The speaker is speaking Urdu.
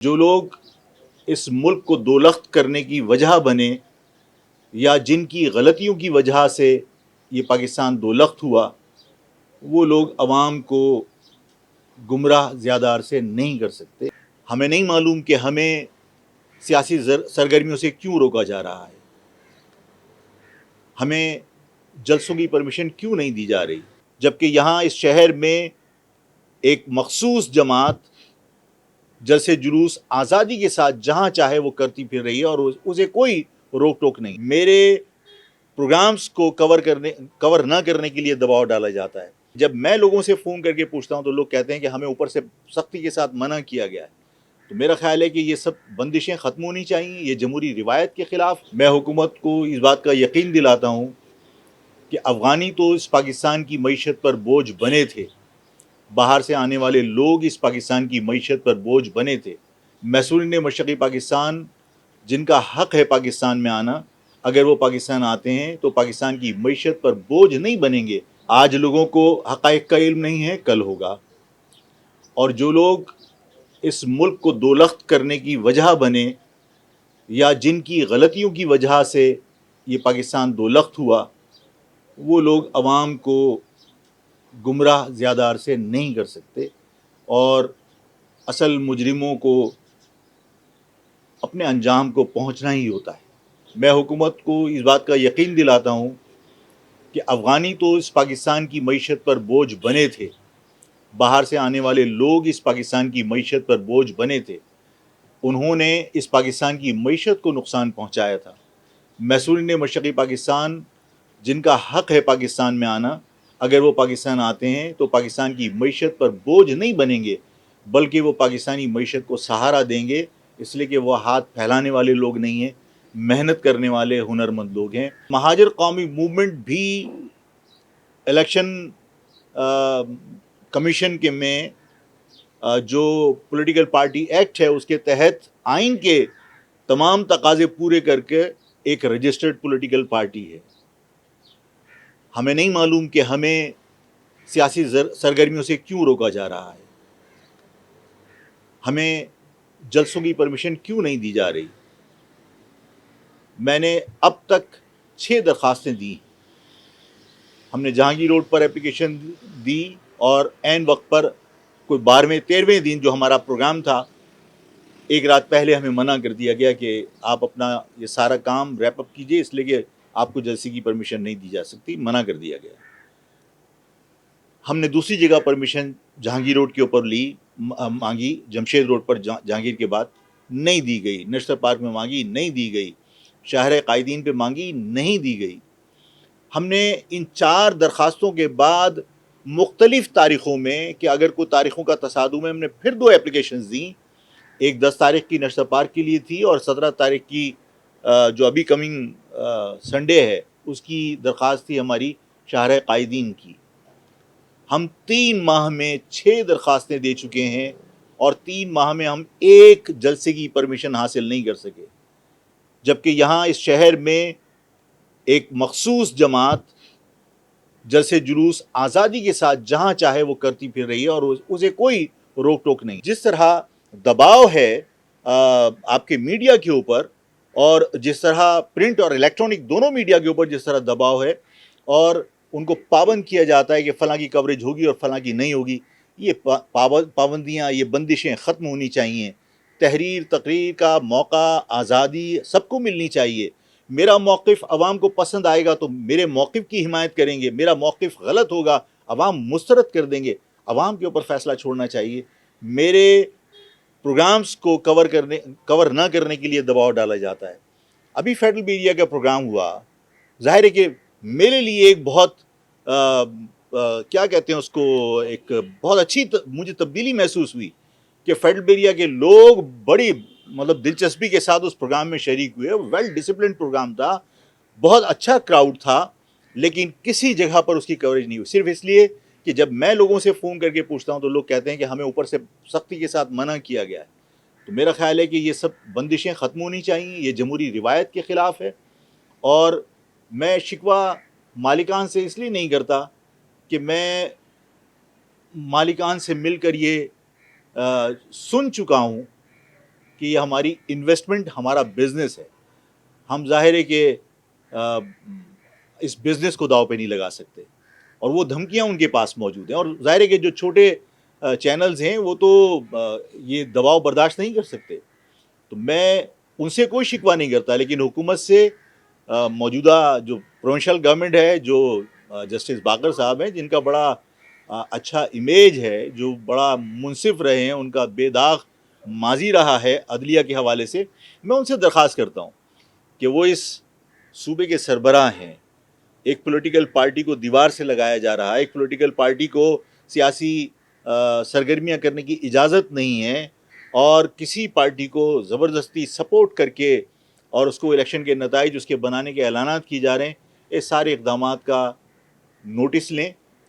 جو لوگ اس ملک کو دولخت کرنے کی وجہ بنے یا جن کی غلطیوں کی وجہ سے یہ پاکستان دولخت ہوا، وہ لوگ عوام کو گمراہ زیادہ عرصے نہیں کر سکتے۔ ہمیں نہیں معلوم کہ ہمیں سیاسی سرگرمیوں سے کیوں روکا جا رہا ہے، ہمیں جلسوں کی پرمیشن کیوں نہیں دی جا رہی، جبکہ یہاں اس شہر میں ایک مخصوص جماعت جلسے جلوس آزادی کے ساتھ جہاں چاہے وہ کرتی پھر رہی ہے اور اسے کوئی روک ٹوک نہیں۔ میرے پروگرامز کو کور نہ کرنے کے لیے دباؤ ڈالا جاتا ہے۔ جب میں لوگوں سے فون کر کے پوچھتا ہوں تو لوگ کہتے ہیں کہ ہمیں اوپر سے سختی کے ساتھ منع کیا گیا ہے۔ تو میرا خیال ہے کہ یہ سب بندشیں ختم ہونی چاہیے، یہ جمہوری روایت کے خلاف۔ میں حکومت کو اس بات کا یقین دلاتا ہوں کہ افغانی تو اس پاکستان کی معیشت پر بوجھ بنے تھے، باہر سے آنے والے لوگ اس پاکستان کی معیشت پر بوجھ بنے تھے۔ محصولین مشرقی پاکستان جن کا حق ہے پاکستان میں آنا، اگر وہ پاکستان آتے ہیں تو پاکستان کی معیشت پر بوجھ نہیں بنیں گے۔ آج لوگوں کو حقائق کا علم نہیں ہے، کل ہوگا۔ اور جو لوگ اس ملک کو دولخت کرنے کی وجہ بنے یا جن کی غلطیوں کی وجہ سے یہ پاکستان دولخت ہوا، وہ لوگ عوام کو گمراہ زیادہ عرصے نہیں کر سکتے، اور اصل مجرموں کو اپنے انجام کو پہنچنا ہی ہوتا ہے۔ میں حکومت کو اس بات کا یقین دلاتا ہوں کہ افغانی تو اس پاکستان کی معیشت پر بوجھ بنے تھے، باہر سے آنے والے لوگ اس پاکستان کی معیشت پر بوجھ بنے تھے۔ انہوں نے اس پاکستان کی معیشت کو نقصان پہنچایا تھا۔ محصولین مشرقی پاکستان جن کا حق ہے پاکستان میں آنا، اگر وہ پاکستان آتے ہیں تو پاکستان کی معیشت پر بوجھ نہیں بنیں گے، بلکہ وہ پاکستانی معیشت کو سہارا دیں گے، اس لیے کہ وہ ہاتھ پھیلانے والے لوگ نہیں ہیں، محنت کرنے والے ہنرمند لوگ ہیں۔ مہاجر قومی موومنٹ بھی الیکشن کمیشن کے میں جو پولیٹیکل پارٹی ایکٹ ہے اس کے تحت آئین کے تمام تقاضے پورے کر کے ایک رجسٹرڈ پولیٹیکل پارٹی ہے۔ ہمیں نہیں معلوم کہ ہمیں سیاسی سرگرمیوں سے کیوں روکا جا رہا ہے، ہمیں جلسوں کی پرمیشن کیوں نہیں دی جا رہی۔ میں نے اب تک 6 درخواستیں دی۔ ہم نے جہانگیر روڈ پر اپلیکیشن دی اور عین وقت پر کوئی 12ویں 13ویں دن جو ہمارا پروگرام تھا، ایک رات پہلے ہمیں منع کر دیا گیا کہ آپ اپنا یہ سارا کام ریپ اپ کیجئے، اس لیے کہ آپ کو جلسے کی پرمیشن نہیں دی جا سکتی، منع کر دیا گیا۔ ہم نے دوسری جگہ پرمیشن جہانگیر روڈ کے اوپر مانگی، جمشید روڈ پر جہانگیر کے بعد نہیں دی گئی، نشتر پارک میں مانگی، نہیں دی گئی، شاہراہ قائدین پہ مانگی، نہیں دی گئی۔ ہم نے ان 4 درخواستوں کے بعد مختلف تاریخوں میں، کہ اگر کوئی تاریخوں کا تصادم ہے، ہم نے پھر 2 اپلیکیشنز دیں۔ ایک 10 تاریخ کی نشتر پارک کے لیے تھی، اور 17 تاریخ کی جو ابھی کمنگ سنڈے ہے اس کی درخواست تھی ہماری شاہراہ قائدین کی۔ ہم 3 ماہ میں 6 درخواستیں دے چکے ہیں، اور 3 ماہ میں ہم ایک جلسے کی پرمیشن حاصل نہیں کر سکے، جبکہ یہاں اس شہر میں ایک مخصوص جماعت جلسے جلوس آزادی کے ساتھ جہاں چاہے وہ کرتی پھر رہی ہے، اور اسے کوئی روک ٹوک نہیں۔ جس طرح دباؤ ہے آپ کے میڈیا کے اوپر، اور جس طرح پرنٹ اور الیکٹرانک دونوں میڈیا کے اوپر جس طرح دباؤ ہے، اور ان کو پابند کیا جاتا ہے کہ فلاں کی کوریج ہوگی اور فلاں کی نہیں ہوگی، یہ پابندیاں، یہ بندشیں ختم ہونی چاہیے۔ تحریر تقریر کا موقع، آزادی سب کو ملنی چاہیے۔ میرا موقف عوام کو پسند آئے گا تو میرے موقف کی حمایت کریں گے، میرا موقف غلط ہوگا عوام مسترد کر دیں گے، عوام کے اوپر فیصلہ چھوڑنا چاہیے۔ میرے پروگرامز کو کور نہ کرنے کے لیے دباؤ ڈالا جاتا ہے۔ ابھی فیڈرل میڈیا کا پروگرام ہوا، ظاہر ہے کہ میرے لیے ایک بہت کیا کہتے ہیں اس کو، ایک بہت اچھی مجھے تبدیلی محسوس ہوئی کہ فیڈرل میڈیا کے لوگ بڑی دلچسپی کے ساتھ اس پروگرام میں شریک ہوئے۔ ویل ڈسپلنڈ پروگرام تھا، بہت اچھا کراؤڈ تھا، لیکن کسی جگہ پر اس کی کوریج نہیں ہوئی، صرف اس لیے کہ جب میں لوگوں سے فون کر کے پوچھتا ہوں تو لوگ کہتے ہیں کہ ہمیں اوپر سے سختی کے ساتھ منع کیا گیا ہے۔ تو میرا خیال ہے کہ یہ سب بندشیں ختم ہونی چاہیے، یہ جمہوری روایت کے خلاف ہے۔ اور میں شکوہ مالکان سے اس لیے نہیں کرتا کہ میں مالکان سے مل کر یہ سن چکا ہوں کہ یہ ہماری انویسٹمنٹ ہمارا بزنس ہے, ہم ظاہر ہے کہ اس بزنس کو داؤ پہ نہیں لگا سکتے, اور وہ دھمکیاں ان کے پاس موجود ہیں. اور ظاہر ہے کہ جو چھوٹے چینلز ہیں وہ تو یہ دباؤ برداشت نہیں کر سکتے. تو میں ان سے کوئی شکوہ نہیں کرتا, لیکن حکومت سے موجودہ جو پروونشل گورنمنٹ ہے, جو جسٹس باقر صاحب ہیں, جن کا بڑا اچھا امیج ہے, جو بڑا منصف رہے ہیں, ان کا بے داغ ماضی رہا ہے عدلیہ کے حوالے سے, میں ان سے درخواست کرتا ہوں کہ وہ اس صوبے کے سربراہ ہیں. ایک پولیٹیکل پارٹی کو دیوار سے لگایا جا رہا ہے, ایک پولیٹیکل پارٹی کو سیاسی سرگرمیاں کرنے کی اجازت نہیں ہے, اور کسی پارٹی کو زبردستی سپورٹ کر کے اور اس کو الیکشن کے نتائج اس کے بنانے کے اعلانات کی جا رہے ہیں. یہ سارے اقدامات کا نوٹس لیں